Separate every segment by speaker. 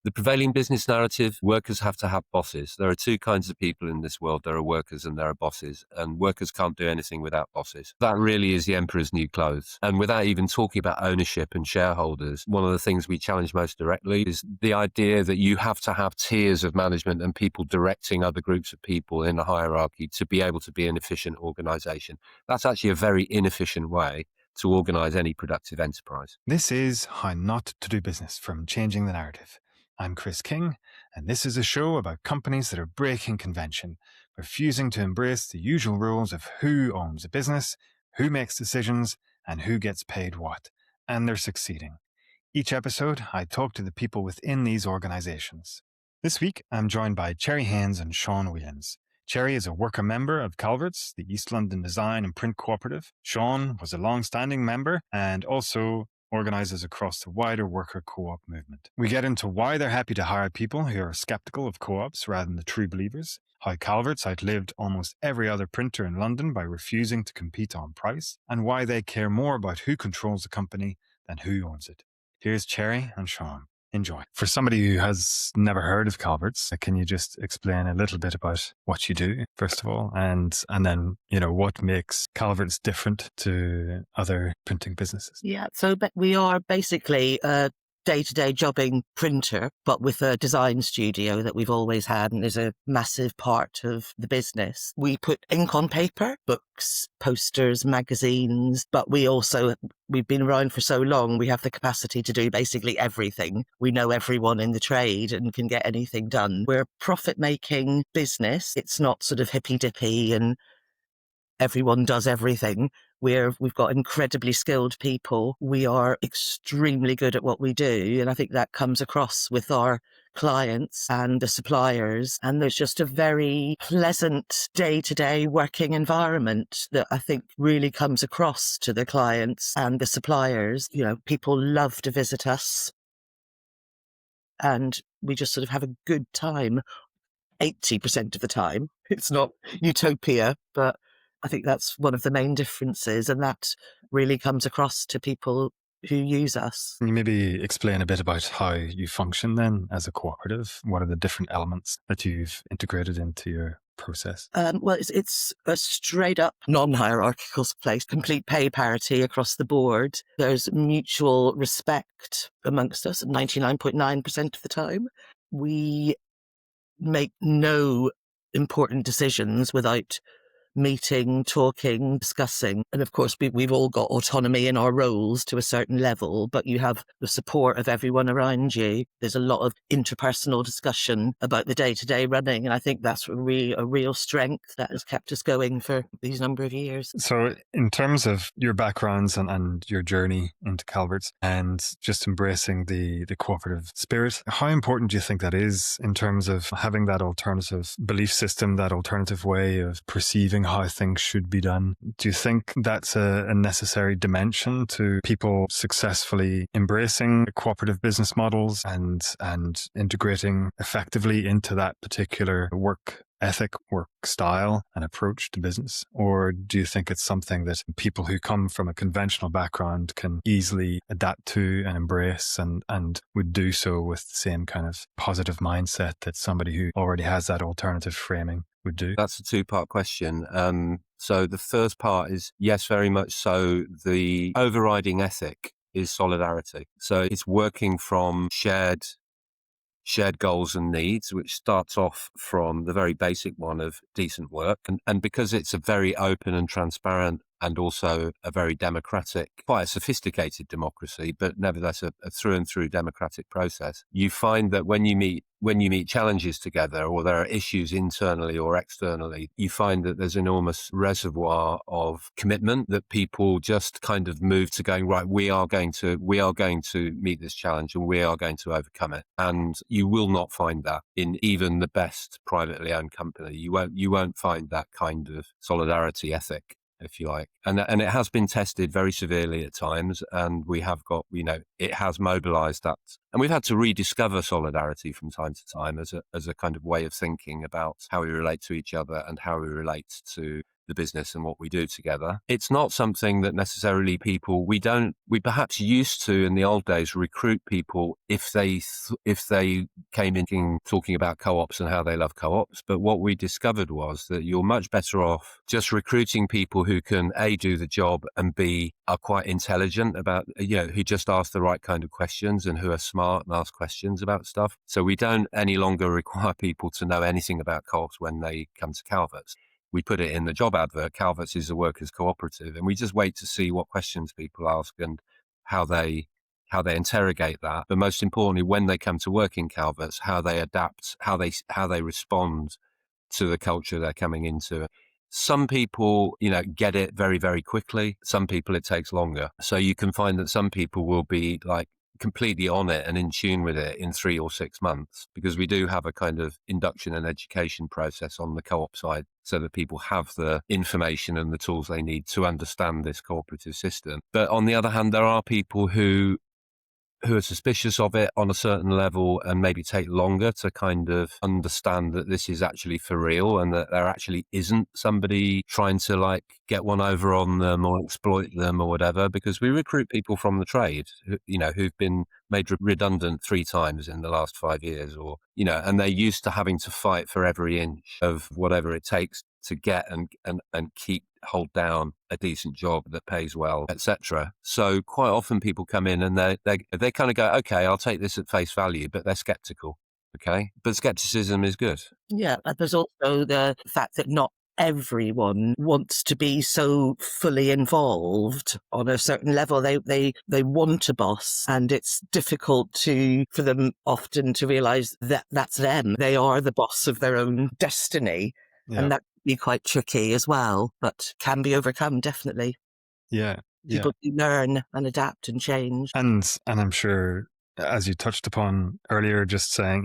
Speaker 1: The prevailing business narrative, workers have to have bosses. There are two kinds of people in this world. There are workers and there are bosses, and workers can't do anything without bosses. That really is the emperor's new clothes. And without even talking about ownership and shareholders, one of the things we challenge most directly is the idea that you have to have tiers of management and people directing other groups of people in a hierarchy to be able to be an efficient organization. That's actually a very inefficient way to organize any productive enterprise.
Speaker 2: This is How Not to Do Business from Changing the Narrative. I'm Chris King, and this is a show about companies that are breaking convention, refusing to embrace the usual rules of who owns a business, who makes decisions, and who gets paid what. And they're succeeding. Each episode, I talk to the people within these organizations. This week, I'm joined by Cherry Haynes and Siôn Whellens. Cherry is a worker member of Calverts, the East London design and print cooperative. Siôn was a long-standing member and also organises across the wider worker co-op movement. We get into why they're happy to hire people who are sceptical of co-ops rather than the true believers, how Calverts outlived almost every other printer in London by refusing to compete on price, and why they care more about who controls the company than who owns it. Here's Cherry and Siôn. Enjoy. For somebody who has never heard of Calverts, can you just explain a little bit about what you do, first of all, and then, what makes Calverts different to other printing businesses?
Speaker 3: Yeah, so we are basically a day-to-day jobbing printer, but with a design studio that we've always had and is a massive part of the business. We put ink on paper, books, posters, magazines, but we've been around for so long, we have the capacity to do basically everything. We know everyone in the trade and can get anything done. We're a profit-making business. It's not sort of hippy-dippy and everyone does everything. We've got incredibly skilled people. We are extremely good at what we do. And I think that comes across with our clients and the suppliers. And there's just a very pleasant day-to-day working environment that I think really comes across to the clients and the suppliers. People love to visit us and we just sort of have a good time 80% of the time. It's not utopia, but I think that's one of the main differences, and that really comes across to people who use us.
Speaker 2: Can you maybe explain a bit about how you function then as a cooperative? What are the different elements that you've integrated into your process?
Speaker 3: Well, it's a straight up non-hierarchical place, complete pay parity across the board. There's mutual respect amongst us 99.9% of the time. We make no important decisions without meeting, talking, discussing. And of course, we've all got autonomy in our roles to a certain level, but you have the support of everyone around you. There's a lot of interpersonal discussion about the day-to-day running. And I think that's a real strength that has kept us going for these number of years.
Speaker 2: So in terms of your backgrounds and your journey into Calverts and just embracing the cooperative spirit, how important do you think that is in terms of having that alternative belief system, that alternative way of perceiving how things should be done? Do you think that's a necessary dimension to people successfully embracing cooperative business models and integrating effectively into that particular work ethic, work style and approach to business? Or do you think it's something that people who come from a conventional background can easily adapt to and embrace and would do so with the same kind of positive mindset that somebody who already has that alternative framing would do?
Speaker 1: That's a two-part question. So the first part is, yes, very much so. The overriding ethic is solidarity. So it's working from shared goals and needs, which starts off from the very basic one of decent work. And because it's a very open and transparent and also a very democratic, quite a sophisticated democracy, but nevertheless a through and through democratic process, you find that when you meet challenges together or there are issues internally or externally, you find that there's enormous reservoir of commitment that people just kind of move to going, right, we are going to meet this challenge and we are going to overcome it. And you will not find that in even the best privately owned company. You won't find that kind of solidarity ethic, if you like. And it has been tested very severely at times, and we have got, it has mobilized that. And we've had to rediscover solidarity from time to time as a kind of way of thinking about how we relate to each other and how we relate to the business and what we do together. It's not something that necessarily we perhaps used to in the old days recruit people if they came in talking about co-ops and how they love co-ops. But what we discovered was that you're much better off just recruiting people who can A, do the job, and B, are quite intelligent about, who just ask the right kind of questions and who are smart and ask questions about stuff. So we don't any longer require people to know anything about co-ops when they come to Calverts. We put it in the job advert, Calverts is a workers' cooperative, and we just wait to see what questions people ask and how they interrogate that. But most importantly, when they come to work in Calverts, how they adapt, how they respond to the culture they're coming into. Some people, get it very, very quickly. Some people it takes longer. So you can find that some people will be like completely on it and in tune with it in 3 or 6 months, because we do have a kind of induction and education process on the co-op side so that people have the information and the tools they need to understand this cooperative system. But on the other hand, there are people who are suspicious of it on a certain level and maybe take longer to kind of understand that this is actually for real and that there actually isn't somebody trying to like get one over on them or exploit them or whatever, because we recruit people from the trade, who've been made redundant 3 times in the last 5 years and they're used to having to fight for every inch of whatever it takes to get and hold down a decent job that pays well, etc. So quite often people come in and they kind of go, okay, I'll take this at face value, but they're skeptical. Okay, but skepticism is good.
Speaker 3: Yeah, and there's also the fact that not everyone wants to be so fully involved on a certain level. They want a boss, and it's difficult for them often to realise that that's them. They are the boss of their own destiny, and that can be quite tricky as well, but can be overcome, definitely.
Speaker 2: Yeah.
Speaker 3: People do learn and adapt and change.
Speaker 2: And I'm sure, as you touched upon earlier, just saying,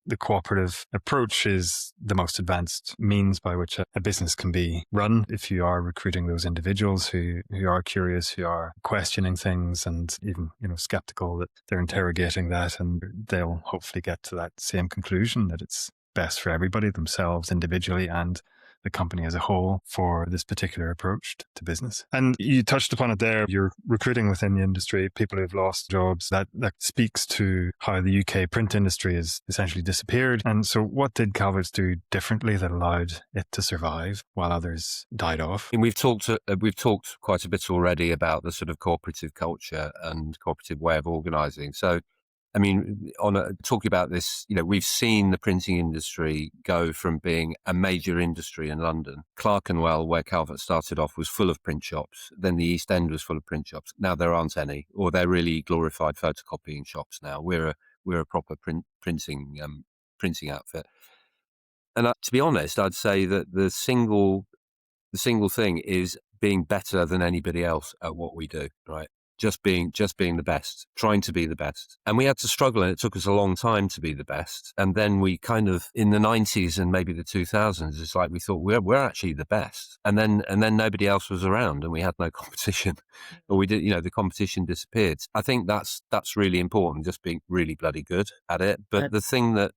Speaker 2: the cooperative approach is the most advanced means by which a business can be run. If you are recruiting those individuals who are curious, who are questioning things and even, skeptical, that they're interrogating that, and they'll hopefully get to that same conclusion that it's best for everybody, themselves individually and the company as a whole, for this particular approach to business. And you touched upon it there. You're recruiting within the industry, people who've lost jobs. That speaks to how the UK print industry has essentially disappeared. And so what did Calverts do differently that allowed it to survive while others died off?
Speaker 1: And we've talked quite a bit already about the sort of cooperative culture and cooperative way of organising. So I mean, talking about this, we've seen the printing industry go from being a major industry in London. Clerkenwell, where Calvert started off, was full of print shops. Then the East End was full of print shops. Now there aren't any, or they're really glorified photocopying shops now. We're a proper printing outfit. And to be honest, I'd say that the single thing is being better than anybody else at what we do, right? Just being the best, trying to be the best. And we had to struggle, and it took us a long time to be the best. And then we kind of, in the 90s and maybe the 2000s, it's like we thought we're actually the best. And then nobody else was around and we had no competition. Or we did, the competition disappeared. I think that's really important, just being really bloody good at it. But the thing that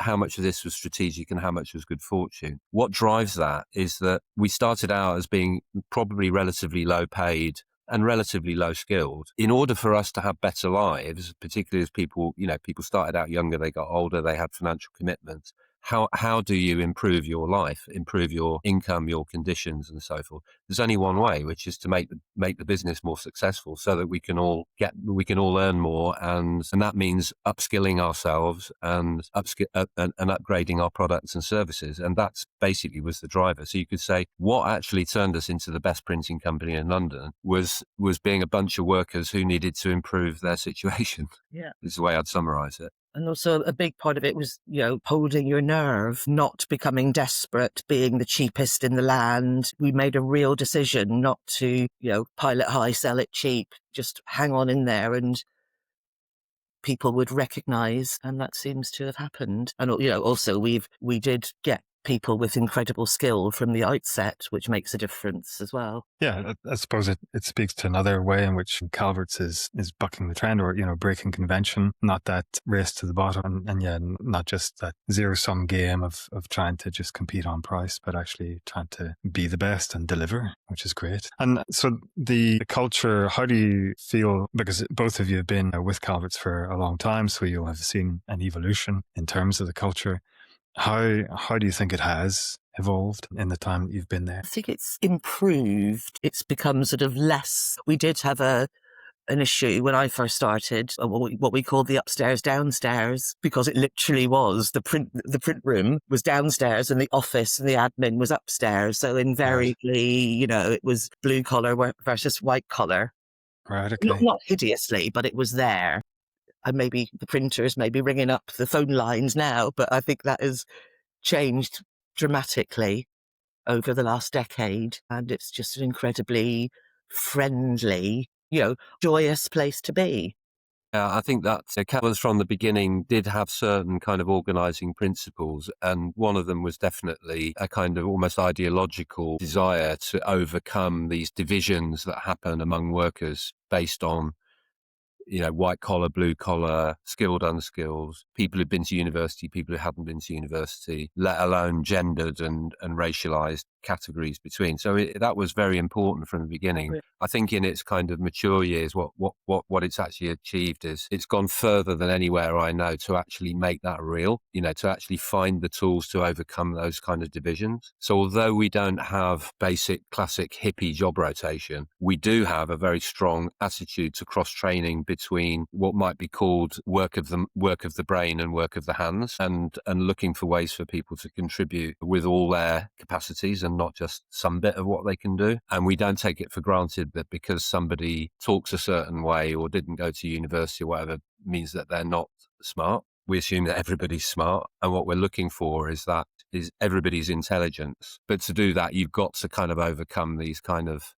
Speaker 1: how much of this was strategic and how much was good fortune. What drives that is that we started out as being probably relatively low paid and relatively low skilled. In order for us to have better lives, particularly as people started out younger, they got older, they had financial commitments. How do you improve your life, improve your income, your conditions, and so forth? There's only one way, which is to make the business more successful, so that we can all earn more, and that means upskilling ourselves and upgrading our products and services, and that's basically was the driver. So you could say what actually turned us into the best printing company in London was being a bunch of workers who needed to improve their situation.
Speaker 3: Yeah,
Speaker 1: is the way I'd summarise it.
Speaker 3: And also a big part of it was, holding your nerve, not becoming desperate, being the cheapest in the land. We made a real decision not to, pile it high, sell it cheap, just hang on in there, and people would recognise, and that seems to have happened. And, also we did get people with incredible skill from the outset, which makes a difference as well.
Speaker 2: Yeah, I suppose it speaks to another way in which Calverts is bucking the trend, or, breaking convention, not that race to the bottom, and yeah, not just that zero-sum game of trying to just compete on price, but actually trying to be the best and deliver, which is great. And so the culture, how do you feel, because both of you have been with Calverts for a long time, so you'll have seen an evolution in terms of the culture. How do you think it has evolved in the time that you've been there?
Speaker 3: I think it's improved. It's become sort of less. We did have an issue when I first started, what we called the upstairs downstairs, because it literally was the print room was downstairs and the office and the admin was upstairs. So invariably, it was blue collar versus white collar.
Speaker 2: Right. Okay.
Speaker 3: Not hideously, but it was there. And maybe the printers may be ringing up the phone lines now, but I think that has changed dramatically over the last decade. And it's just an incredibly friendly, joyous place to be.
Speaker 1: I think that Calverts from the beginning did have certain kind of organising principles, and one of them was definitely a kind of almost ideological desire to overcome these divisions that happen among workers based on white collar, blue collar, skilled, unskilled, people who've been to university, people who haven't been to university, let alone gendered and racialized categories between. So that was very important from the beginning. I think in its kind of mature years, what it's actually achieved is it's gone further than anywhere I know to actually make that real, to actually find the tools to overcome those kind of divisions. So although we don't have basic classic hippie job rotation, we do have a very strong attitude to cross-training between what might be called work of the brain and work of the hands, and looking for ways for people to contribute with all their capacities and not just some bit of what they can do. And we don't take it for granted that because somebody talks a certain way or didn't go to university or whatever means that they're not smart. We assume that everybody's smart, and what we're looking for is everybody's intelligence. But to do that, you've got to kind of overcome these kind of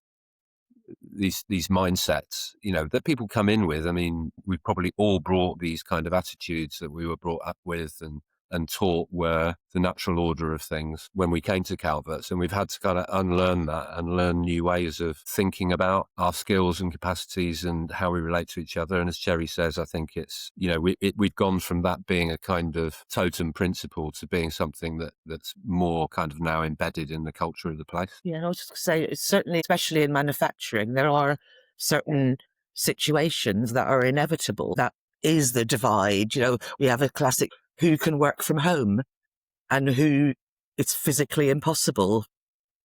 Speaker 1: these mindsets, that people come in with. I mean, we've probably all brought these kind of attitudes that we were brought up with and taught were the natural order of things when we came to Calverts, and we've had to kind of unlearn that and learn new ways of thinking about our skills and capacities and how we relate to each other. And as Cherry says, I think it's, we've gone from that being a kind of totem principle to being something that's more kind of now embedded in the culture of the place.
Speaker 3: Yeah, and I was just going to say, it's certainly, especially in manufacturing, there are certain situations that are inevitable. That is the divide. We have a classic who can work from home and who it's physically impossible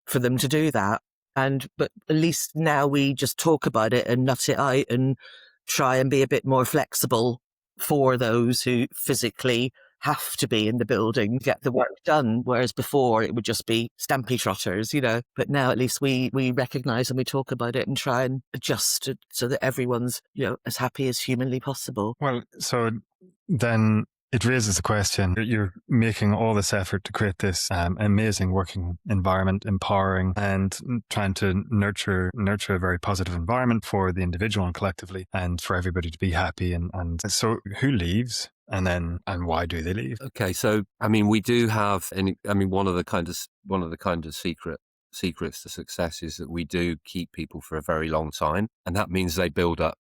Speaker 3: for them to do that. But at least now we just talk about it and nut it out and try and be a bit more flexible for those who physically have to be in the building to get the work done, whereas before it would just be stampy trotters, But now at least we recognise and we talk about it and try and adjust it so that everyone's, as happy as humanly possible.
Speaker 2: Well, so then it raises the question, you're making all this effort to create this amazing working environment, empowering and trying to nurture a very positive environment for the individual and collectively, and for everybody to be happy. And so who leaves? And why do they leave?
Speaker 1: Okay, so I mean, we do have, one of the kind of secrets to success is that we do keep people for a very long time, and that means they build up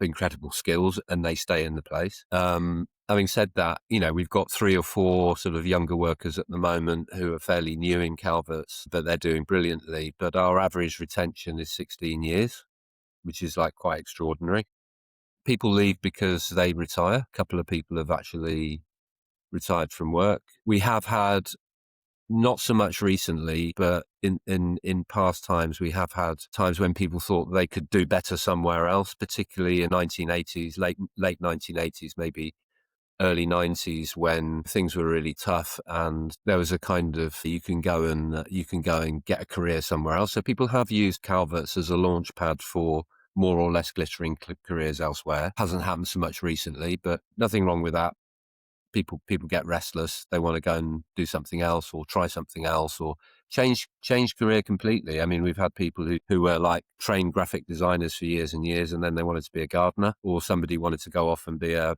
Speaker 1: incredible skills and they stay in the place. Having said that, we've got 3 or 4 sort of younger workers at the moment who are fairly new in Calverts, but they're doing brilliantly. But our average retention is 16 years, which is like quite extraordinary. People leave because they retire. A couple of people have actually retired from work. We have had, not so much recently, but in past times, we have had times when people thought they could do better somewhere else, particularly in 1980s, late 1980s, maybe early 90s, when things were really tough and there was a kind of, you can go and get a career somewhere else. So people have used Calverts as a launch pad for more or less glittering careers elsewhere. Hasn't happened so much recently, but nothing wrong with that. people get restless. They want to go and do something else or try something else or change career completely. I mean, we've had people who were like trained graphic designers for years and years, and then they wanted to be a gardener, or somebody wanted to go off and be a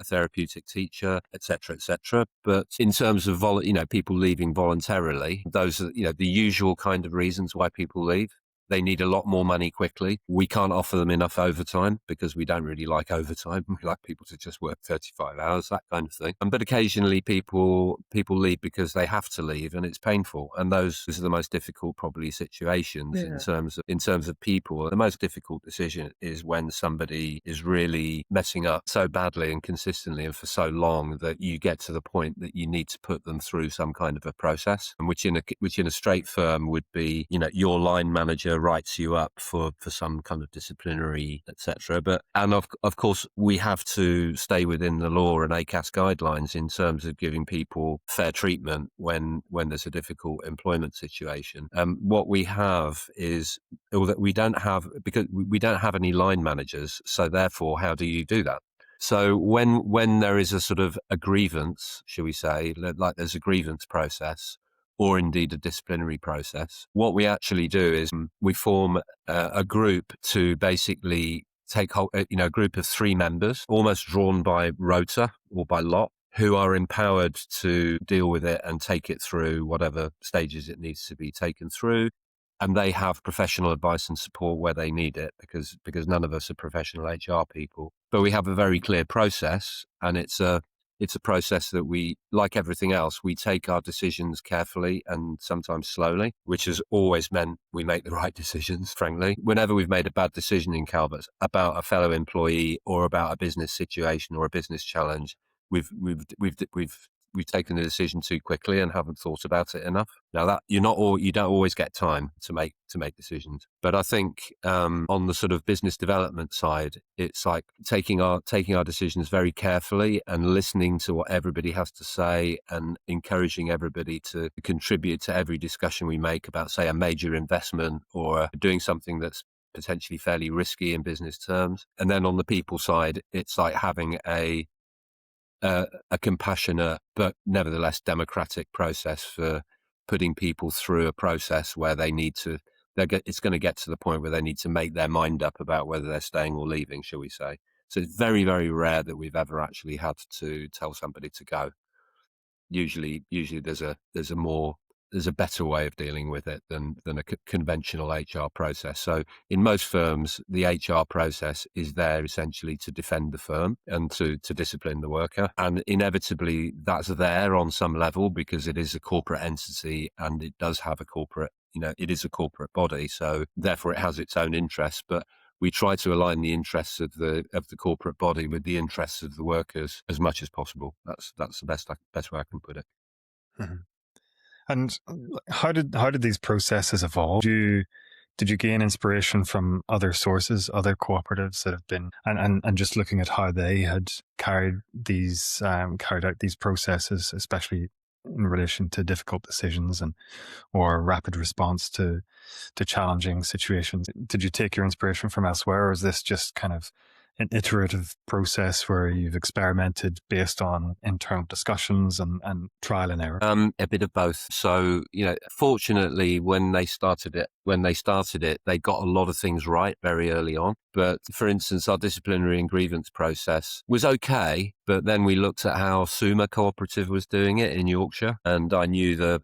Speaker 1: therapeutic teacher, etc., etc. But in terms of people leaving voluntarily, those are the usual kind of reasons why people leave. They need a lot more money quickly. We can't offer them enough overtime because we don't really like overtime. We like people to just work 35 hours, that kind of thing. But occasionally people leave because they have to leave and it's painful. And those are the most difficult probably situations in terms of people. The most difficult decision is when somebody is really messing up so badly and consistently and for so long that you get to the point that you need to put them through some kind of a process, and which in a straight firm would be, your line manager writes you up for some kind of disciplinary, etc. And of course, we have to stay within the law and ACAS guidelines in terms of giving people fair treatment when there's a difficult employment situation. What we have is, or that we don't have, because we don't have any line managers. So therefore, how do you do that? So when there is a sort of a grievance, shall we say, like there's a grievance process, or indeed a disciplinary process, what we actually do is we form a group to basically take a group of 3 members, almost drawn by rota or by lot, who are empowered to deal with it and take it through whatever stages it needs to be taken through. And they have professional advice and support where they need it, because none of us are professional HR people. But we have a very clear process, and it's a process that we, like everything else, we take our decisions carefully and sometimes slowly, which has always meant we make the right decisions, frankly. Whenever we've made a bad decision in Calverts about a fellow employee or about a business situation or a business challenge, we've taken the decision too quickly and haven't thought about it enough. Now that you don't always get time to make decisions, but I think on the sort of business development side, it's like taking our decisions very carefully and listening to what everybody has to say and encouraging everybody to contribute to every discussion we make about, say, a major investment or doing something that's potentially fairly risky in business terms. And then on the people side, it's like having a compassionate but nevertheless democratic process for putting people through a process where they need to. It's going to get to the point where they need to make their mind up about whether they're staying or leaving, shall we say? So it's very, very rare that we've ever actually had to tell somebody to go. Usually there's a better way of dealing with it than a conventional HR process. So in most firms, the HR process is there essentially to defend the firm and to discipline the worker. And inevitably that's there on some level because it is a corporate entity and it does have it is a corporate body. So therefore it has its own interests, but we try to align the interests of the corporate body with the interests of the workers as much as possible. That's the best way I can put it.
Speaker 2: Mm-hmm. And how did these processes evolve? Did you gain inspiration from other sources, other cooperatives that have been, and just looking at how they had carried out these processes, especially in relation to difficult decisions or rapid response to challenging situations? Did you take your inspiration from elsewhere, or is this just kind of an iterative process where you've experimented based on internal discussions and trial and error?
Speaker 1: A bit of both. So, fortunately, when they started it, they got a lot of things right very early on. But for instance, our disciplinary and grievance process was okay. But then we looked at how Suma Co-operative was doing it in Yorkshire, and I knew the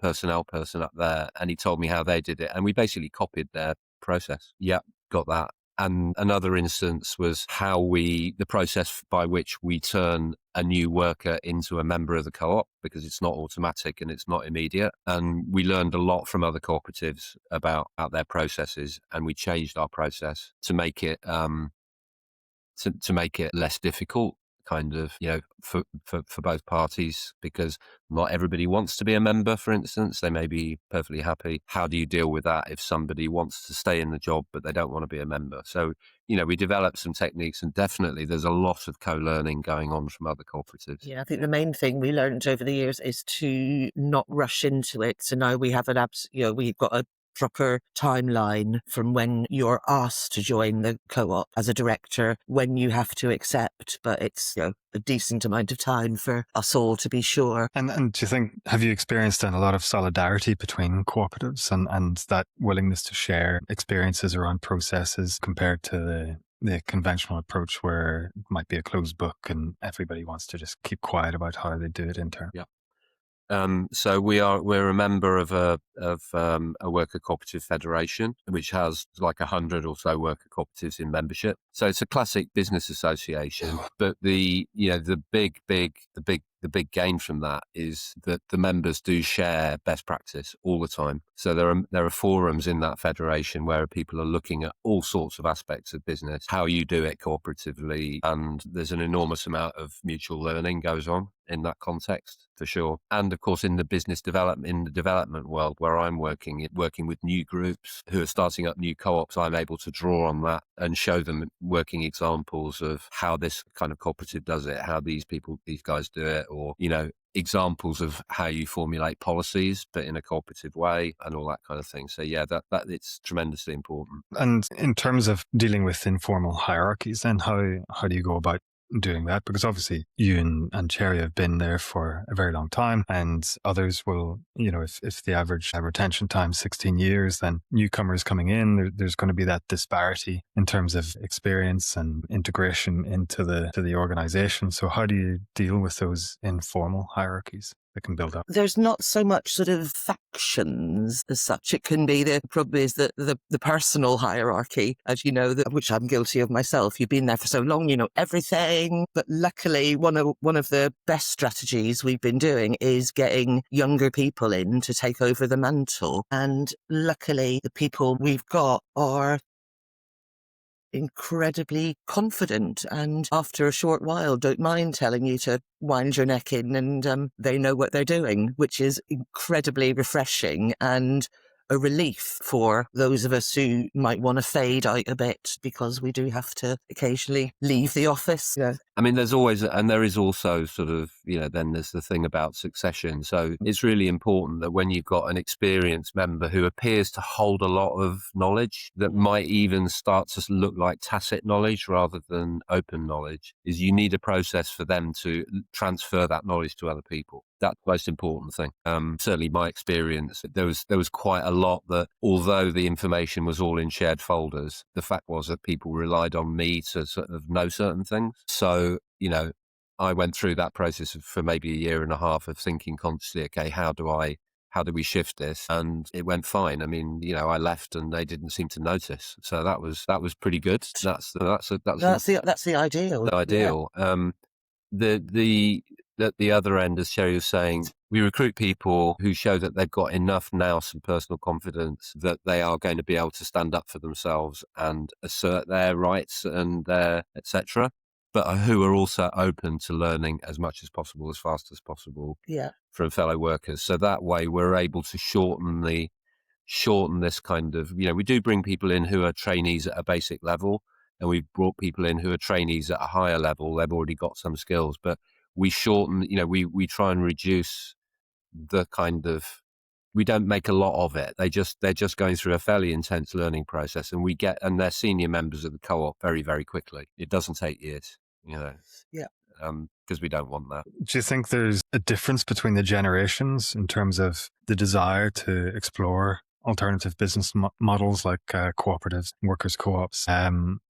Speaker 1: personnel person up there, and he told me how they did it, and we basically copied their process. Yeah, got that. And another instance was the process by which we turn a new worker into a member of the co-op, because it's not automatic and it's not immediate. And we learned a lot from other cooperatives about their processes, and we changed our process to make it to make it less difficult, kind of, for both parties, because not everybody wants to be a member, for instance. They may be perfectly happy. How do you deal with that if somebody wants to stay in the job but they don't want to be a member? So, we developed some techniques, and definitely there's a lot of co-learning going on from other cooperatives.
Speaker 3: Yeah, I think the main thing we learned over the years is to not rush into it. So now we have we've got a proper timeline from when you're asked to join the co-op as a director, when you have to accept, but it's a decent amount of time for us all to be sure.
Speaker 2: And do you think, have you experienced then a lot of solidarity between cooperatives and that willingness to share experiences around processes compared to the conventional approach where it might be a closed book and everybody wants to just keep quiet about how they do it internally?
Speaker 1: Yeah. So we're a member of a worker cooperative federation, which has like 100 or so worker cooperatives in membership. So it's a classic business association, but the big gain from that is that the members do share best practice all the time. So there are forums in that federation where people are looking at all sorts of aspects of business, how you do it cooperatively, and there's an enormous amount of mutual learning goes on in that context, for sure. And of course, in the development world where I'm working with new groups who are starting up new co-ops, I'm able to draw on that and show them working examples of how this kind of cooperative does it, how these guys do it, or, examples of how you formulate policies, but in a cooperative way and all that kind of thing. So yeah, that it's tremendously important.
Speaker 2: And in terms of dealing with informal hierarchies, then how do you go about doing that? Because obviously you and Cherry have been there for a very long time, and others will, if the average retention time is 16 years, then newcomers coming in, there's going to be that disparity in terms of experience and integration into the organization. So how do you deal with those informal hierarchies that can build up?
Speaker 3: There's not so much sort of factions as such. It can be, the problem is that the personal hierarchy, as you know, which I'm guilty of myself. You've been there for so long, you know everything. But luckily, one of the best strategies we've been doing is getting younger people in to take over the mantle. And luckily, the people we've got are incredibly confident, and after a short while don't mind telling you to wind your neck in, and they know what they're doing, which is incredibly refreshing and a relief for those of us who might want to fade out a bit, because we do have to occasionally leave the office. Yeah.
Speaker 1: I mean, there is also sort of, then there's the thing about succession. So it's really important that when you've got an experienced member who appears to hold a lot of knowledge that might even start to look like tacit knowledge rather than open knowledge, is you need a process for them to transfer that knowledge to other people. That's the most important thing. Certainly my experience, there was quite a lot that, although the information was all in shared folders, the fact was that people relied on me to sort of know certain things. So, I went through that process for maybe a year and a half of thinking consciously, okay, how do we shift this? And it went fine. I mean, I left and they didn't seem to notice. So that was pretty good. That's
Speaker 3: the ideal.
Speaker 1: The ideal. Yeah. At the other end, as Sherry was saying, we recruit people who show that they've got enough nous and personal confidence that they are going to be able to stand up for themselves and assert their rights and their etc., but who are also open to learning as much as possible, as fast as possible, from fellow workers. So that way we're able to shorten this kind of, we do bring people in who are trainees at a basic level, and we've brought people in who are trainees at a higher level. They've already got some skills, but we shorten, we try and reduce the kind of, we don't make a lot of it. They're just going through a fairly intense learning process, and they're senior members of the co-op very, very quickly. It doesn't take years,
Speaker 3: Yeah.
Speaker 1: Because we don't want that.
Speaker 2: Do you think there's a difference between the generations in terms of the desire to explore alternative business models like cooperatives, workers' co-ops,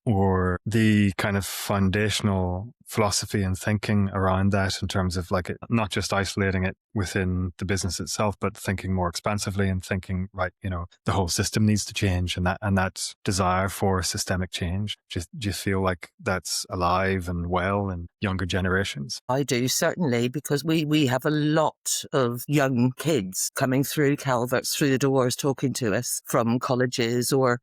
Speaker 2: or the kind of foundational philosophy and thinking around that in terms of not just isolating it within the business itself, but thinking more expansively and thinking, the whole system needs to change, and that desire for systemic change. Do you feel like that's alive and well in younger generations?
Speaker 3: I do, certainly, because we have a lot of young kids coming through Calverts, through the doors, talking to us from colleges, or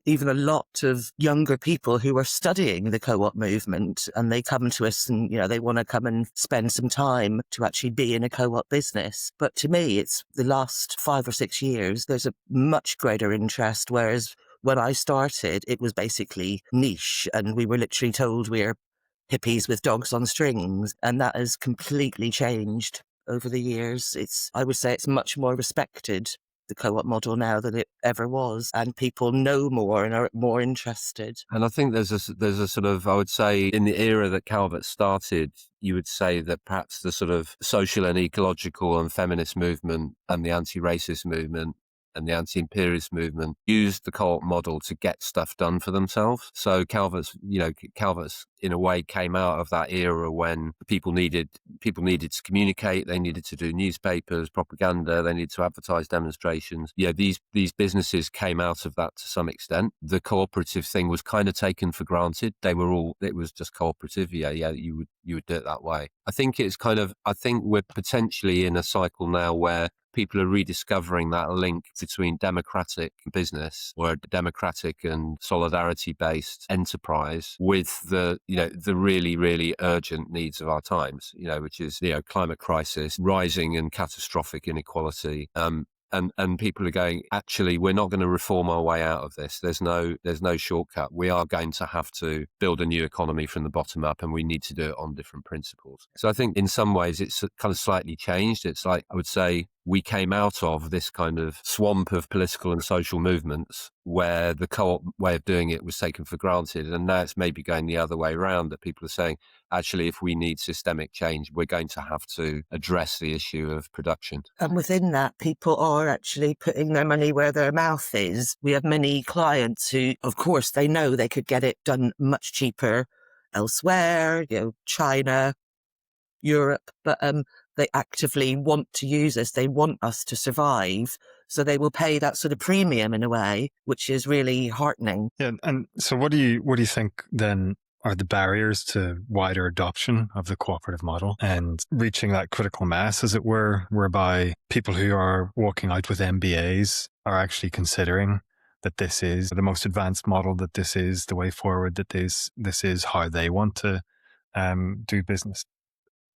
Speaker 3: even a lot of younger people who are studying the co-op movement, and they come to us and, they want to come and spend some time to actually be in a co-op business. But to me, it's the last 5 or 6 years, there's a much greater interest, whereas when I started, it was basically niche, and we were literally told we're hippies with dogs on strings, and that has completely changed over the years. I would say it's much more respected the co-op model now than it ever was, and people know more and are more interested.
Speaker 1: And I think there's a sort of, I would say, in the era that Calverts started, you would say that perhaps the sort of social and ecological and feminist movement and the anti-racist movement and the anti-imperialist movement used the co-op model to get stuff done for themselves. So Calverts in a way came out of that era when people needed to communicate, they needed to do newspapers, propaganda, they needed to advertise demonstrations. Yeah, these businesses came out of that to some extent. The cooperative thing was kind of taken for granted. It was just cooperative. Yeah, you would do it that way. I think we're potentially in a cycle now where people are rediscovering that link between democratic business or a democratic and solidarity-based enterprise with the really, really urgent needs of our times, which is, climate crisis, rising and catastrophic inequality. And people are going, actually, we're not going to reform our way out of this. There's no shortcut. We are going to have to build a new economy from the bottom up, and we need to do it on different principles. So I think in some ways it's kind of slightly changed. It's like, I would say, we came out of this kind of swamp of political and social movements where the co-op way of doing it was taken for granted. And now it's maybe going the other way around, that people are saying, actually, if we need systemic change, we're going to have to address the issue of production.
Speaker 3: And within that, people are actually putting their money where their mouth is. We have many clients who, of course, they know they could get it done much cheaper elsewhere, China, Europe, but they actively want to use us. They want us to survive. So they will pay that sort of premium in a way, which is really heartening.
Speaker 2: Yeah. And so what do you think then are the barriers to wider adoption of the cooperative model and reaching that critical mass, as it were, whereby people who are walking out with MBAs are actually considering that this is the most advanced model, that this is the way forward, that this is how they want to do business?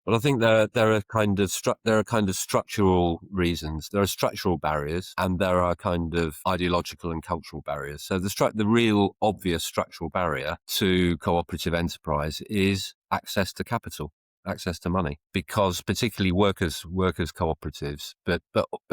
Speaker 1: Well, I think there are kind of structural reasons. There are structural barriers, and there are kind of ideological and cultural barriers. So the real obvious structural barrier to cooperative enterprise is access to capital, access to money, because particularly workers cooperatives, but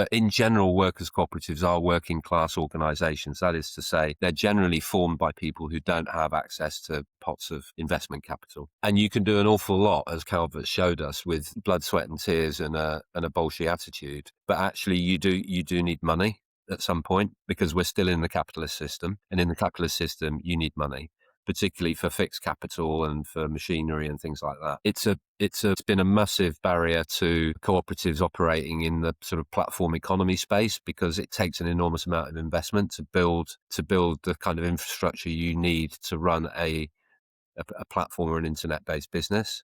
Speaker 1: in general, workers cooperatives are working class organisations. That is to say, they're generally formed by people who don't have access to pots of investment capital. And you can do an awful lot, as Calverts showed us, with blood, sweat and tears and a bolshy attitude. But actually, you do need money at some point, because we're still in the capitalist system, and in the capitalist system, you need money, particularly for fixed capital and for machinery and things like that. It's been a massive barrier to cooperatives operating in the sort of platform economy space, because it takes an enormous amount of investment to build the kind of infrastructure you need to run a platform or an internet-based business.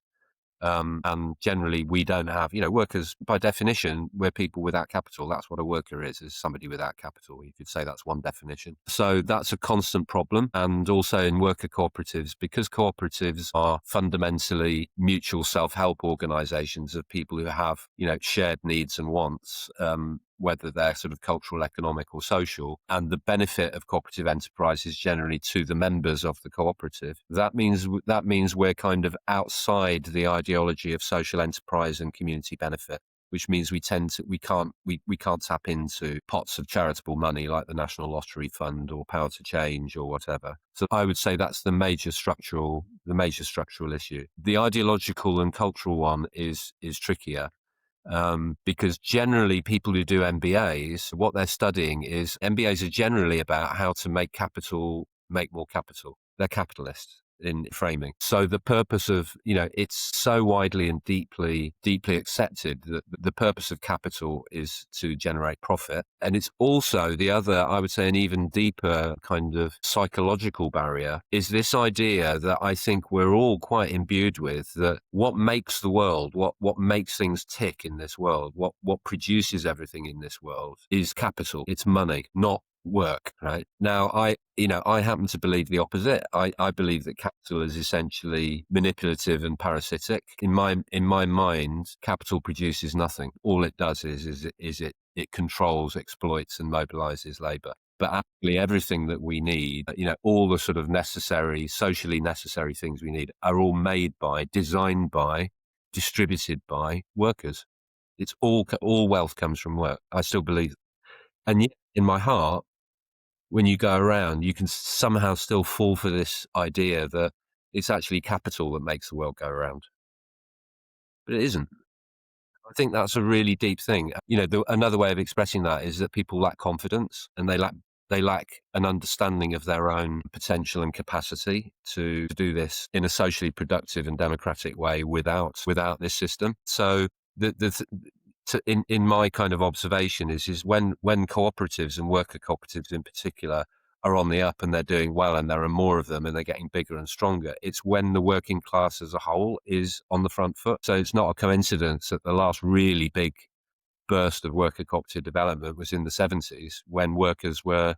Speaker 1: And generally, we don't have, workers, by definition, we're people without capital. That's what a worker is somebody without capital. You could say that's one definition. So that's a constant problem. And also in worker cooperatives, because cooperatives are fundamentally mutual self-help organizations of people who have, shared needs and wants, whether they're sort of cultural, economic or social, and the benefit of cooperative enterprise is generally to the members of the cooperative. That means we're kind of outside the ideology of social enterprise and community benefit, which means we can't tap into pots of charitable money like the National Lottery Fund or Power to Change or whatever. So I would say that's the major structural issue. The ideological and cultural one is trickier. Because generally people who do MBAs, what they're studying is MBAs are generally about how to make more capital. They're capitalists in framing. So the purpose of, it's so widely and deeply accepted that the purpose of capital is to generate profit. And it's also the other, I would say, an even deeper kind of psychological barrier is this idea that I think we're all quite imbued with, that what makes the world, what makes things tick in this world, what produces everything in this world is capital. It's money, not work, right? Now, I happen to believe the opposite. I believe that capital is essentially manipulative and parasitic. In my mind, capital produces nothing. All it does is it controls, exploits, and mobilizes labor. But actually, everything that we need, all the sort of socially necessary things we need, are all made by, designed by, distributed by workers. It's all wealth comes from work. I still believe. And yet, in my heart, when you go around, you can somehow still fall for this idea that it's actually capital that makes the world go around. But it isn't. I think that's a really deep thing. Another way of expressing that is that people lack confidence, and they lack an understanding of their own potential and capacity to do this in a socially productive and democratic way without this system. So in my kind of observation is when cooperatives and worker cooperatives in particular are on the up and they're doing well and there are more of them and they're getting bigger and stronger, it's when the working class as a whole is on the front foot. So it's not a coincidence that the last really big burst of worker cooperative development was in the 70s, when workers were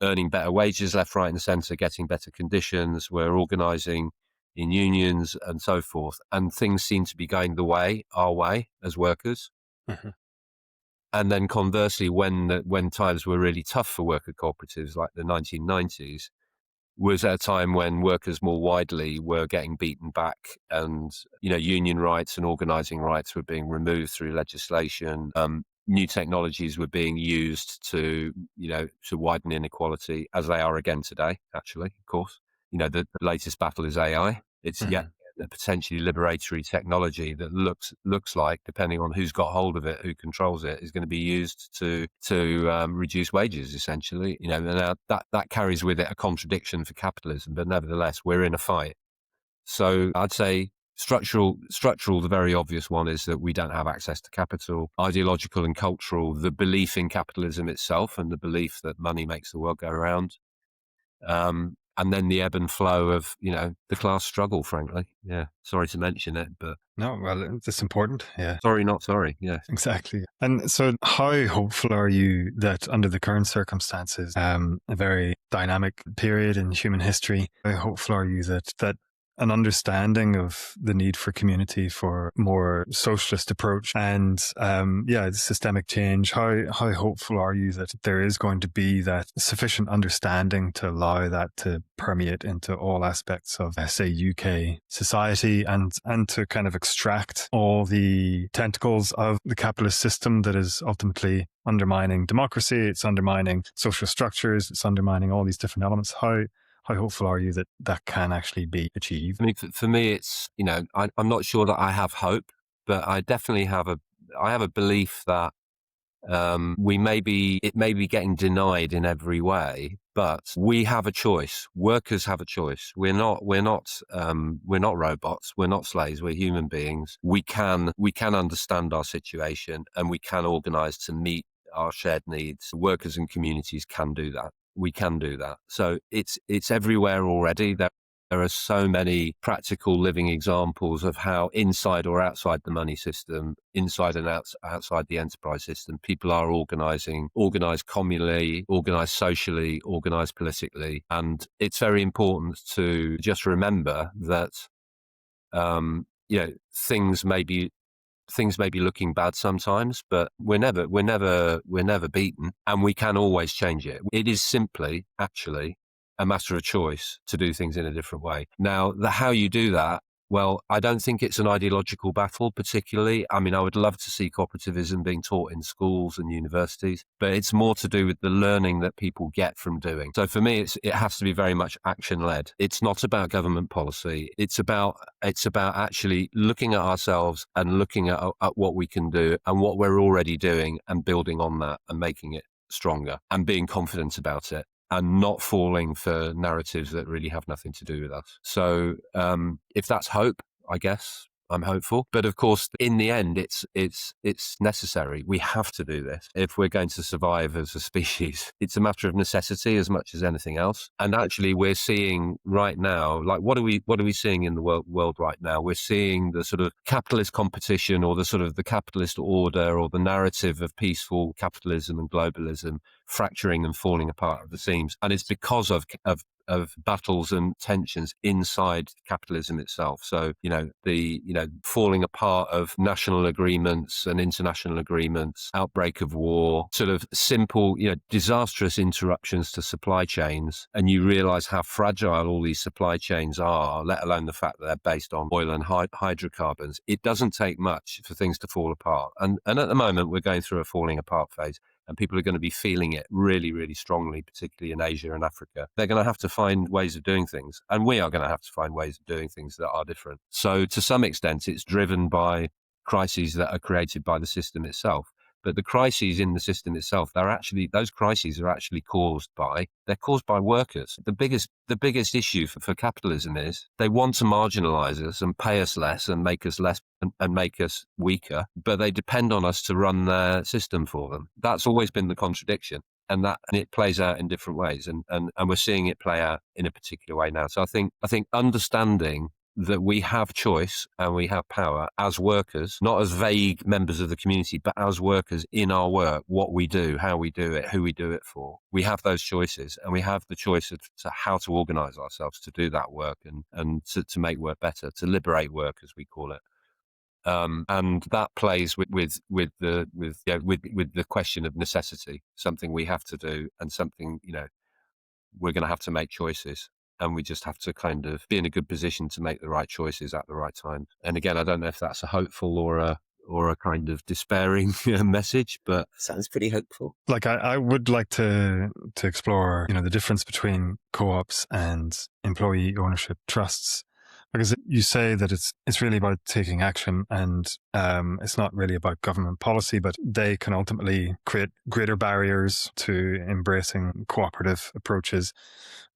Speaker 1: earning better wages left, right and centre, getting better conditions, were organising in unions and so forth, and things seem to be going our way as workers.
Speaker 2: Mm-hmm.
Speaker 1: And then conversely, when times were really tough for worker cooperatives, like the 1990s, was at a time when workers more widely were getting beaten back, and union rights and organising rights were being removed through legislation. New technologies were being used to widen inequality, as they are again today. Actually, of course, the latest battle is AI. It's yet a potentially liberatory technology that looks like, depending on who's got hold of it, who controls it, is going to be used to reduce wages, essentially. And that carries with it a contradiction for capitalism, but nevertheless, we're in a fight. So I'd say structural, the very obvious one is that we don't have access to capital. Ideological and cultural, the belief in capitalism itself and the belief that money makes the world go around. And then the ebb and flow of, the class struggle, frankly. Yeah. Sorry to mention it, but.
Speaker 2: No, well, it's important. Yeah.
Speaker 1: Sorry, not sorry. Yeah.
Speaker 2: Exactly. And so how hopeful are you that under the current circumstances, a very dynamic period in human history, how hopeful are you that an understanding of the need for community, for more socialist approach and systemic change, how hopeful are you that there is going to be that sufficient understanding to allow that to permeate into all aspects of, say, UK society, and to kind of extract all the tentacles of the capitalist system that is ultimately undermining democracy, it's undermining social structures, it's undermining all these different elements? How hopeful are you that can actually be achieved?
Speaker 1: I mean, for me, it's, I'm not sure that I have hope, but I definitely have a belief that it may be getting denied in every way, but we have a choice. Workers have a choice. We're not robots. We're not slaves. We're human beings. We can understand our situation, and we can organise to meet our shared needs. Workers and communities can do that. We can do that. So it's everywhere already. There are so many practical living examples of how inside or outside the money system, inside and outside the enterprise system, people are organised communally, organised socially, organised politically. And it's very important to just remember that, things may be looking bad sometimes, but we're never beaten, and we can always change it. It is simply, actually, a matter of choice to do things in a different way. Now, how you do that, well, I don't think it's an ideological battle particularly. I mean, I would love to see cooperativism being taught in schools and universities, but it's more to do with the learning that people get from doing. So for me, it has to be very much action-led. It's not about government policy. It's about actually looking at ourselves and looking at what we can do and what we're already doing and building on that and making it stronger and being confident about it, and not falling for narratives that really have nothing to do with us. So if that's hope, I guess I'm hopeful. But of course, in the end, it's necessary. We have to do this if we're going to survive as a species. It's a matter of necessity as much as anything else. And actually, we're seeing right now, like what are we seeing in the world right now? We're seeing the sort of capitalist competition, or the sort of the capitalist order, or the narrative of peaceful capitalism and globalism fracturing and falling apart at the seams. And it's because of battles and tensions inside capitalism itself. So, the falling apart of national agreements and international agreements, outbreak of war, sort of simple, disastrous interruptions to supply chains. And you realize how fragile all these supply chains are, let alone the fact that they're based on oil and hydrocarbons. It doesn't take much for things to fall apart. And at the moment, we're going through a falling apart phase. and people are going to be feeling it really, really strongly, particularly in Asia and Africa. They're going to have to find ways of doing things, and we are going to have to find ways of doing things that are different. So to some extent, it's driven by crises that are created by the system itself. But the crises in the system itself, those crises are actually caused by workers. The biggest issue for capitalism is they want to marginalize us and pay us less and make us less and make us weaker, but they depend on us to run their system for them. That's always been the contradiction. And it plays out in different ways, and we're seeing it play out in a particular way now. So I think understanding that we have choice and we have power as workers, not as vague members of the community, but as workers in our work, what we do, how we do it, who we do it for. We have those choices, and we have the choice of how to organize ourselves to do that work and to make work better, to liberate work, as we call it. And that plays with the question of necessity, something we have to do, and something, we're going to have to make choices. And we just have to kind of be in a good position to make the right choices at the right time. And again, I don't know if that's a hopeful or a kind of despairing message, but
Speaker 3: sounds pretty hopeful.
Speaker 2: Like I would like to explore, the difference between co-ops and employee ownership trusts. Because you say that it's really about taking action, and it's not really about government policy, but they can ultimately create greater barriers to embracing cooperative approaches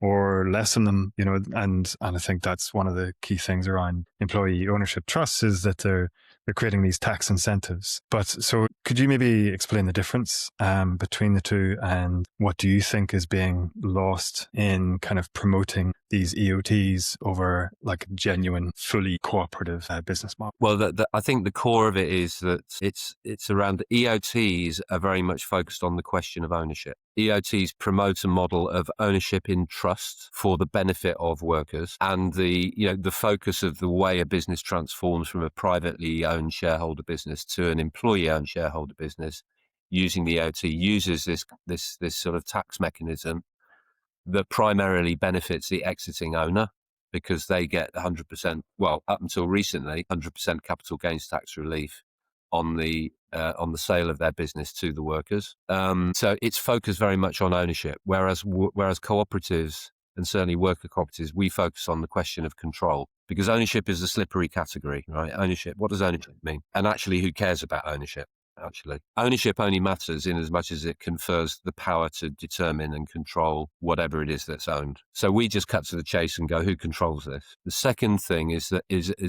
Speaker 2: or lessen them, and I think that's one of the key things around employee ownership trusts, is that they're creating these tax incentives. But so could you maybe explain the difference between the two, and what do you think is being lost in kind of promoting these EOTs over like a genuine, fully cooperative business model?
Speaker 1: Well, I think the core of it is that it's around the EOTs are very much focused on the question of ownership. EOTs promote a model of ownership in trust for the benefit of workers, and the focus of the way a business transforms from a privately owned shareholder business to an employee-owned shareholder business using the EOT uses this sort of tax mechanism that primarily benefits the exiting owner, because they get 100%, well, up until recently, 100% capital gains tax relief on the sale of their business to the workers. So it's focused very much on ownership, whereas cooperatives, and certainly worker cooperatives, we focus on the question of control, because ownership is a slippery category, right? Ownership, what does ownership mean? And actually, who cares about ownership? Ownership only matters in as much as it confers the power to determine and control whatever it is that's owned. So we just cut to the chase and go, who controls this? The second thing is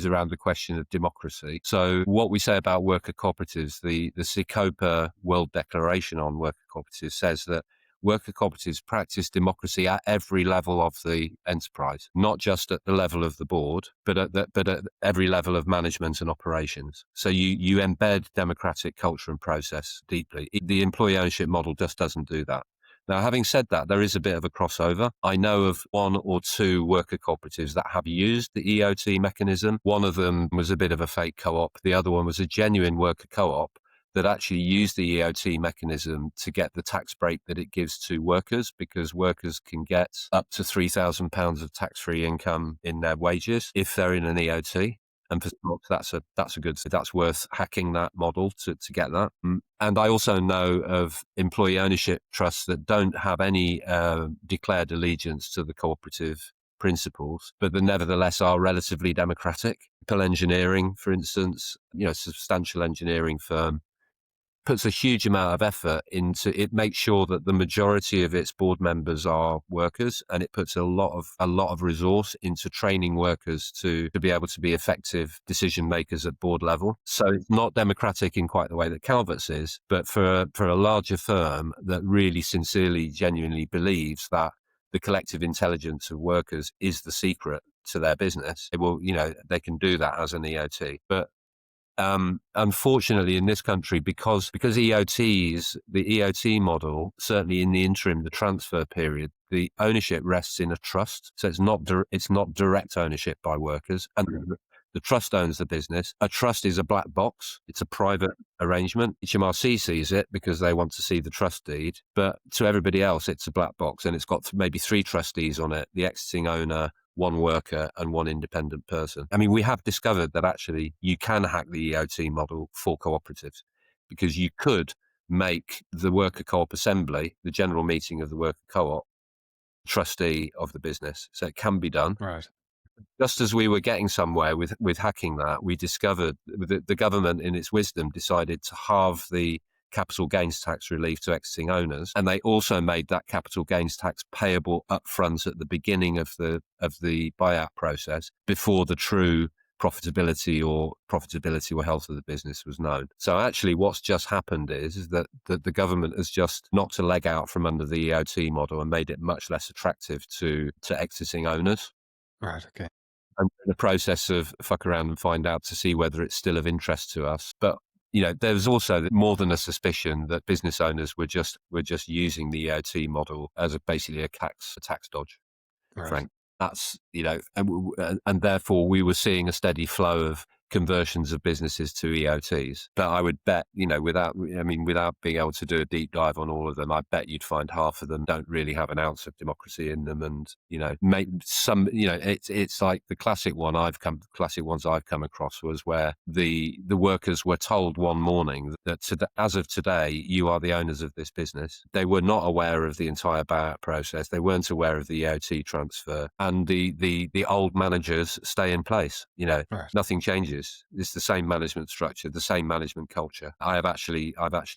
Speaker 1: around the question of democracy. So what we say about worker cooperatives, the CICOPA World Declaration on Worker Cooperatives says that worker cooperatives practice democracy at every level of the enterprise, not just at the level of the board, but at every level of management and operations. So you embed democratic culture and process deeply. The employee ownership model just doesn't do that. Now, having said that, there is a bit of a crossover. I know of one or two worker cooperatives that have used the EOT mechanism. One of them was a bit of a fake co-op. The other one was a genuine worker co-op that actually use the EOT mechanism to get the tax break that it gives to workers, because workers can get up to £3,000 of tax-free income in their wages if they're in an EOT. And for stocks, that's worth hacking that model to get that. And I also know of employee ownership trusts that don't have any declared allegiance to the cooperative principles, but that nevertheless are relatively democratic. Pill Engineering, for instance, a substantial engineering firm, puts a huge amount of effort into it, makes sure that the majority of its board members are workers, and it puts a lot of resource into training workers to be able to be effective decision makers at board level. So it's not democratic in quite the way that Calverts is, but for a larger firm that really sincerely, genuinely believes that the collective intelligence of workers is the secret to their business, they can do that as an EOT. But unfortunately, in this country, because EOTs, the EOT model, certainly in the interim, the transfer period, the ownership rests in a trust. So it's not direct ownership by workers, and the trust owns the business. A trust is a black box. It's a private arrangement. HMRC sees it because they want to see the trust deed, but to everybody else, it's a black box, and it's got maybe 3 trustees on it: the exiting owner, 1 worker, and 1 independent person. I mean, we have discovered that actually you can hack the EOT model for cooperatives, because you could make the worker co-op assembly, the general meeting of the worker co-op, trustee of the business. So it can be done.
Speaker 2: Right.
Speaker 1: Just as we were getting somewhere with hacking that, we discovered the government, in its wisdom, decided to halve the capital gains tax relief to exiting owners, and they also made that capital gains tax payable upfront at the beginning of the buyout process, before the true profitability or health of the business was known. So actually what's just happened is that the government has just knocked a leg out from under the EOT model and made it much less attractive to exiting owners.
Speaker 2: Right. Okay.
Speaker 1: And in the process of fuck around and find out to see whether it's still of interest to us. But there's also more than a suspicion that business owners were just using the EOT model as basically a tax dodge.
Speaker 2: Right.
Speaker 1: Frank, that's and therefore we were seeing a steady flow of conversions of businesses to EOTs. But I would bet, without being able to do a deep dive on all of them, I bet you'd find half of them don't really have an ounce of democracy in them. And, make some, it's like the classic ones I've come across was where the workers were told one morning that as of today, you are the owners of this business. They were not aware of the entire buyout process. They weren't aware of the EOT transfer, and the old managers stay in place.
Speaker 2: Right.
Speaker 1: Nothing changes. It's the same management structure, the same management culture. I've actually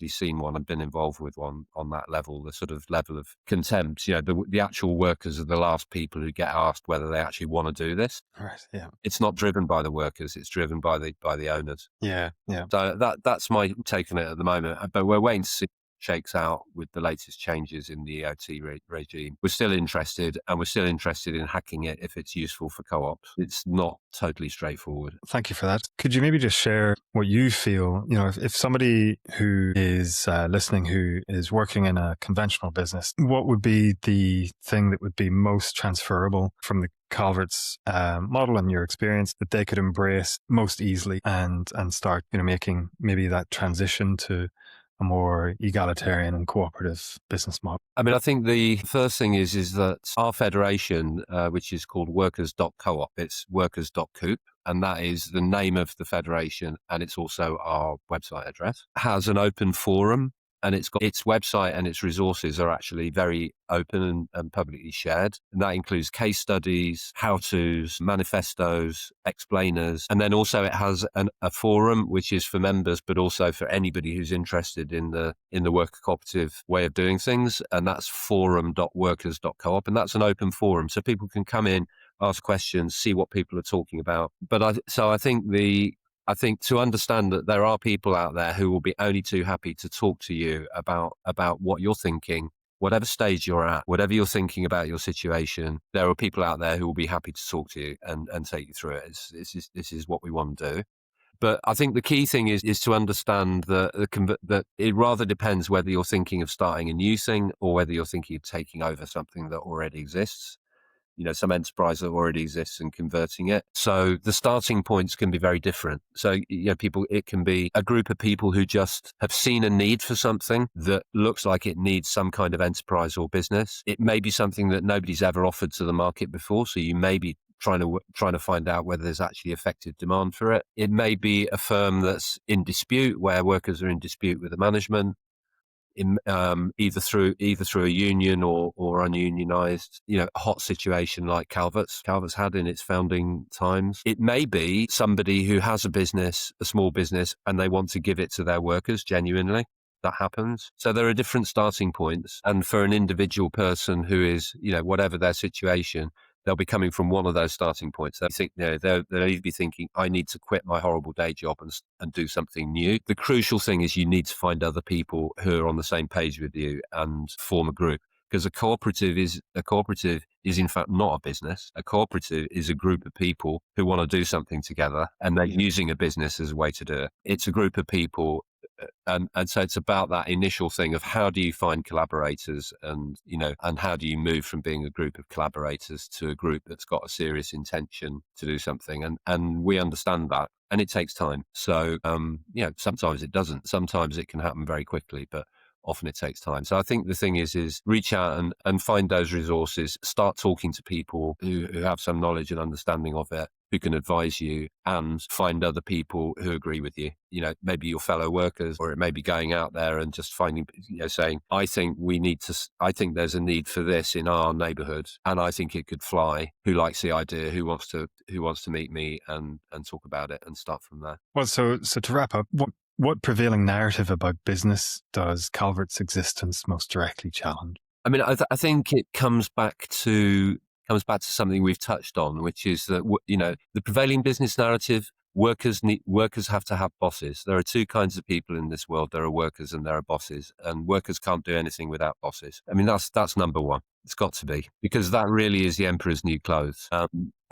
Speaker 1: seen one and been involved with one on that level, the sort of level of contempt. The actual workers are the last people who get asked whether they actually want to do this.
Speaker 2: Right. Yeah.
Speaker 1: It's not driven by the workers; it's driven by the owners.
Speaker 2: Yeah. Yeah.
Speaker 1: So that's my take on it at the moment. But we're waiting to see shakes out with the latest changes in the EOT regime. We're still interested, and we're still interested in hacking it if it's useful for co-ops. It's not totally straightforward.
Speaker 2: Thank you for that. Could you maybe just share what you feel, if somebody who is listening, who is working in a conventional business, what would be the thing that would be most transferable from the Calverts model and your experience that they could embrace most easily and start, making maybe that transition to a more egalitarian and cooperative business model?
Speaker 1: I think the first thing is that our federation, which is called workers.coop, it's workers.coop, and that is the name of the federation, and it's also our website address, has an open forum, and it's got its website and its resources are actually very open and publicly shared. And that includes case studies, how-tos, manifestos, explainers. And then also it has a forum, which is for members, but also for anybody who's interested in the worker cooperative way of doing things. And that's forum.workers.coop. And that's an open forum. So people can come in, ask questions, see what people are talking about. But I think to understand that there are people out there who will be only too happy to talk to you about what you're thinking, whatever stage you're at, whatever you're thinking about your situation, there are people out there who will be happy to talk to you and take you through it. This is what we want to do. But I think the key thing is to understand that it rather depends whether you're thinking of starting a new thing or whether you're thinking of taking over something that already exists. Some enterprise that already exists and converting it. So the starting points can be very different. So, it can be a group of people who just have seen a need for something that looks like it needs some kind of enterprise or business. It may be something that nobody's ever offered to the market before. So you may be trying to find out whether there's actually effective demand for it. It may be a firm that's in dispute, where workers are in dispute with the management. Either through a union or ununionized, a hot situation like Calverts had in its founding times. It may be somebody who has a small business, and they want to give it to their workers genuinely. That happens. So there are different starting points. And for an individual person who is, whatever their situation, they'll be coming from one of those starting points. They'll think, they'll either be thinking, I need to quit my horrible day job and do something new. The crucial thing is you need to find other people who are on the same page with you and form a group. Because a cooperative is in fact not a business. A cooperative is a group of people who want to do something together, and they're using a business as a way to do it. It's a group of people. And so it's about that initial thing of how do you find collaborators and how do you move from being a group of collaborators to a group that's got a serious intention to do something. And we understand that, and it takes time. So, sometimes it doesn't. Sometimes it can happen very quickly, but often it takes time. So I think the thing is reach out and find those resources, start talking to people who have some knowledge and understanding of it, advise you, and find other people who agree with you. Maybe your fellow workers, or it may be going out there and just finding, saying, I think there's a need for this in our neighborhood, and I think it could fly. Who likes the idea? Who wants to meet me and talk about it, and start from there.
Speaker 2: Well, so to wrap up, what prevailing narrative about business does Calverts' existence most directly challenge?
Speaker 1: I mean, I think it comes back to something we've touched on, which is that the prevailing business narrative. Workers have to have bosses. There are two kinds of people in this world. There are workers and there are bosses, and workers can't do anything without bosses. I mean, that's number one. It's got to be, because that really is the emperor's new clothes.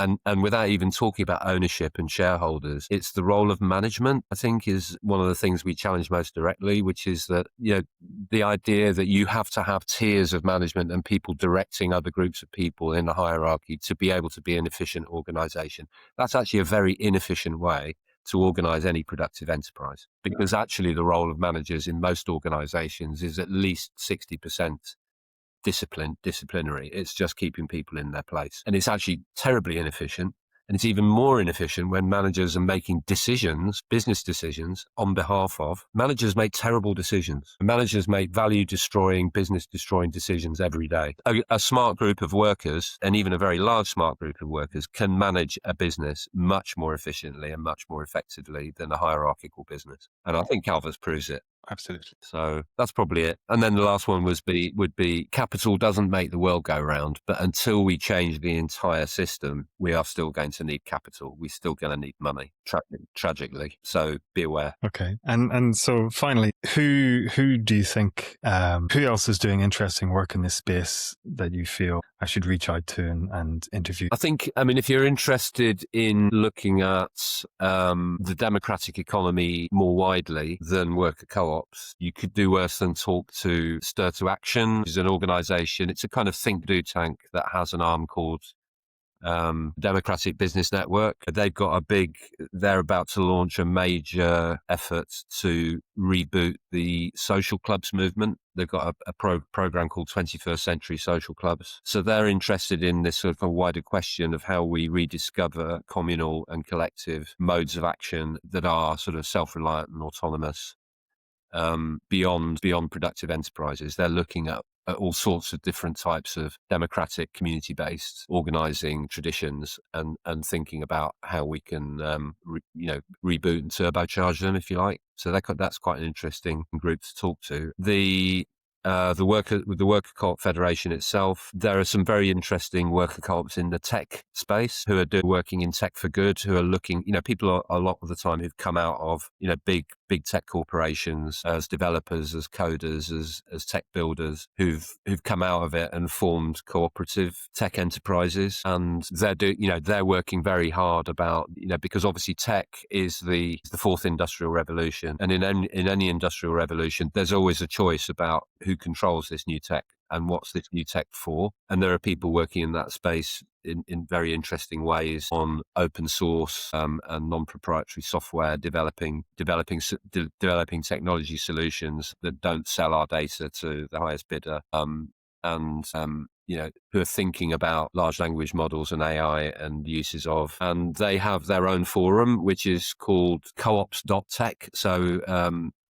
Speaker 1: And without even talking about ownership and shareholders, it's the role of management, I think, is one of the things we challenge most directly, which is that, the idea that you have to have tiers of management and people directing other groups of people in a hierarchy to be able to be an efficient organization. That's actually a very inefficient way to organize any productive enterprise, because actually the role of managers in most organizations is at least 60% disciplinary. It's just keeping people in their place. And it's actually terribly inefficient. And it's even more inefficient when managers are making decisions, business decisions, on behalf of. Managers make terrible decisions. Managers make value-destroying, business-destroying decisions every day. A smart group of workers, and even a very large smart group of workers, can manage a business much more efficiently and much more effectively than a hierarchical business. And I think Calverts proves it.
Speaker 2: Absolutely.
Speaker 1: So that's probably it. And then the last one would be capital doesn't make the world go round, but until we change the entire system, we are still going to need capital. We're still going to need money, tragically. So be aware.
Speaker 2: Okay. And so finally, who do you think, who else is doing interesting work in this space that you feel I should reach out to and interview?
Speaker 1: I think, if you're interested in looking at the democratic economy more widely than worker co-ops, you could do worse than talk to Stir to Action, which is an organisation. It's a kind of think-do tank that has an arm called Democratic Business Network. They're about to launch a major effort to reboot the social clubs movement. They've got a program called 21st Century Social Clubs. So they're interested in this sort of a wider question of how we rediscover communal and collective modes of action that are sort of self-reliant and autonomous, beyond productive enterprises. They're looking at all sorts of different types of democratic, community-based organising traditions, and thinking about how we can, reboot and turbocharge them, if you like. So that's quite an interesting group to talk to. The worker co-op federation itself, there are some very interesting worker co-ops in the tech space who are working in tech for good, who are looking, people are, a lot of the time, who've come out of, big tech corporations as developers, as coders, as tech builders, who've come out of it and formed cooperative tech enterprises. And they're working very hard about, because obviously tech is the fourth industrial revolution. And in any industrial revolution, there's always a choice about who controls this new tech and what's this new tech for. And there are people working in that space in very interesting ways on open source and non-proprietary software, developing technology solutions that don't sell our data to the highest bidder, who are thinking about large language models and AI and uses of. And they have their own forum, which is called coops.tech. So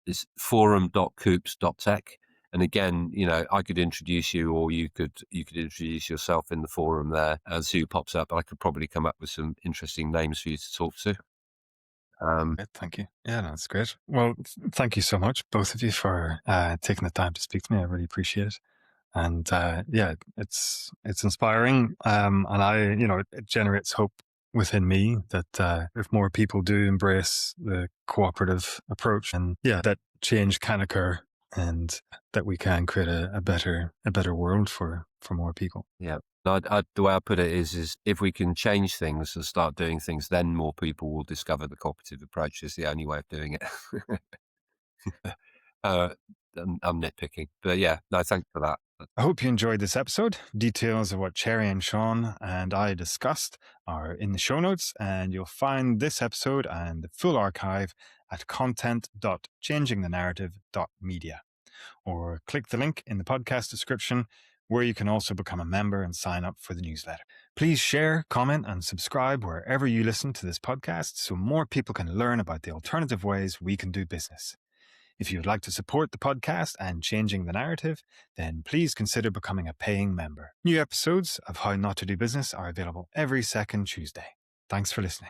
Speaker 1: it's forum.coops.tech. And again, I could introduce you, or you could introduce yourself in the forum there as who pops up. I could probably come up with some interesting names for you to talk to.
Speaker 2: Thank you. Yeah, that's great. Well, thank you so much, both of you, for taking the time to speak to me. I really appreciate it. And it's inspiring. And it generates hope within me that if more people do embrace the cooperative approach, and that change can occur, and that we can create a better world for more people.
Speaker 1: Yeah. The way I put it is if we can change things and start doing things, then more people will discover the cooperative approach is the only way of doing it. I'm nitpicking, but thanks for that.
Speaker 2: I hope you enjoyed this episode. Details of what Cherry and Siôn and I discussed are in the show notes, and you'll find this episode and the full archive at content.changingthenarrative.media, or click the link in the podcast description where you can also become a member and sign up for the newsletter. Please share, comment, and subscribe wherever you listen to this podcast so more people can learn about the alternative ways we can do business. If you would like to support the podcast and changing the narrative, then please consider becoming a paying member. New episodes of How Not to Do Business are available every second Tuesday. Thanks for listening.